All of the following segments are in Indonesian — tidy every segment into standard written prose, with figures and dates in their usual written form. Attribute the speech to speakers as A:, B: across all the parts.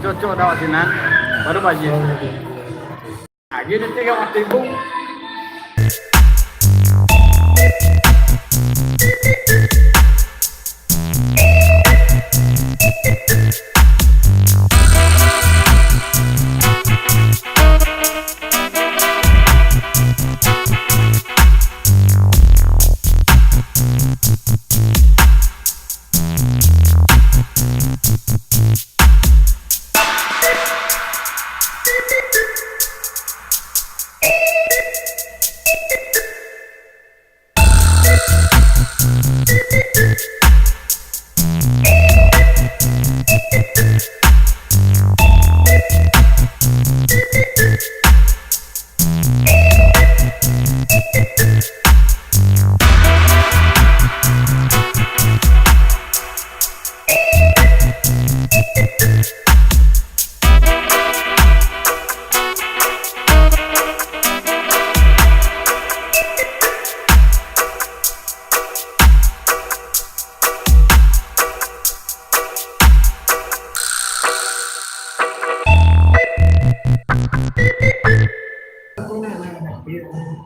A: cocok dah sinan baru baju. Aja dia tengok waktu ibu.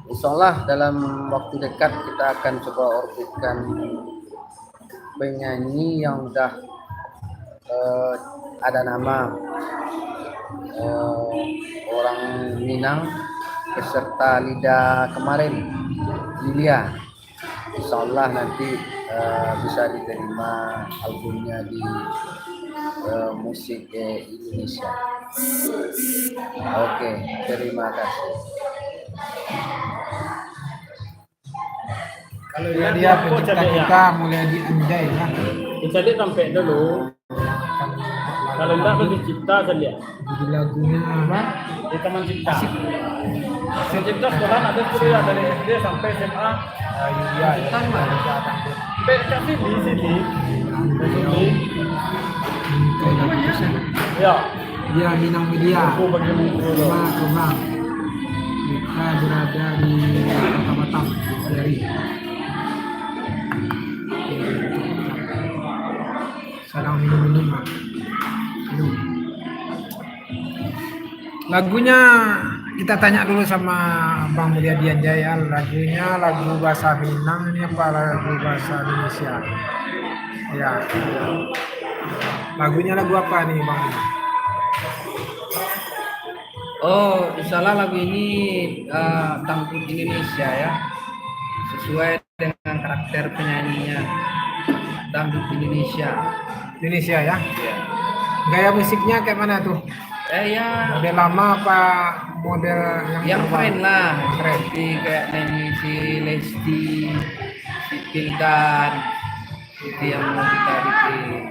A: Insyaallah dalam waktu dekat kita akan coba orbitkan penyanyi yang udah ada nama orang Minang peserta Lida kemarin, Lilia. Insyaallah nanti bisa diterima albumnya di musik Indonesia. Oke, terima kasih.
B: Kalau dia pencipta kita mulai dianjay ya.
A: Kita lihat sampai dulu. Kalau enggak bagi cipta saja.
B: Jadi lagunya apa?
A: Di taman cipta. Cipta sekolah ada kuliah dari SD sampai SMA.
B: Iya,
A: Sampai kasih di sini. Ya.
B: Dia Minang Media.
A: Aku bagi
B: Kembang. Kita berada di Kota Batam dari sedang minum-minum lah. Lagunya kita tanya dulu sama Bang Mulyadian Jaya. Lagunya lagu bahasa Minang ini apa lagu bahasa Indonesia? Ya. Lagunya lagu apa nih Bang?
C: Oh, insyaallah lagu ini dangdut Indonesia ya, sesuai dengan karakter penyanyinya, dangdut Indonesia.
B: Indonesia ya?
C: Ya.
B: Gaya musiknya kayak mana tuh?
C: Ya,
B: Model lama apa model
C: yang
B: terbaru?
C: keren lah,
B: Keren.
C: seperti kayak nyanyi si Lesti, si Pildan, itu yang mau kita bikin.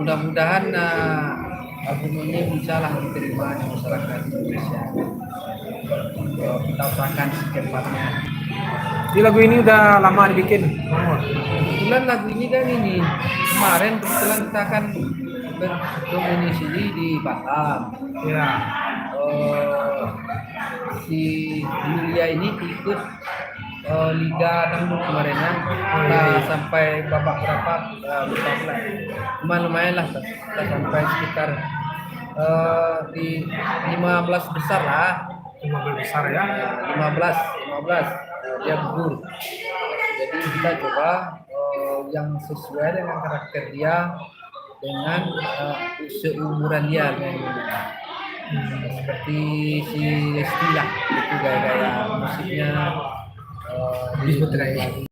C: Mudah-mudahan album ini bisa lah diterima di masyarakat Indonesia. Kita usahakan secepatnya.
B: Di lagu ini udah lama dibikin, Bang.
C: Kebetulan lagu ini kan ini kemarin kebetulan kita akan berdomisili di Batam.
B: Ya.
C: Si Yulia ini ikut Liga Dangdut kemarin ya.
B: iya.
C: Sampai babak berapa? Lupa pula. Lumayan lah kita sampai sekitar di 15 besar lah.
B: 15 besar ya.
C: 15 dia gugur. Jadi kita coba yang sesuai dengan karakter dia, dengan seumuran dia seperti si Lesti lah, itu gaya-gaya musiknya
B: Disebut lagi.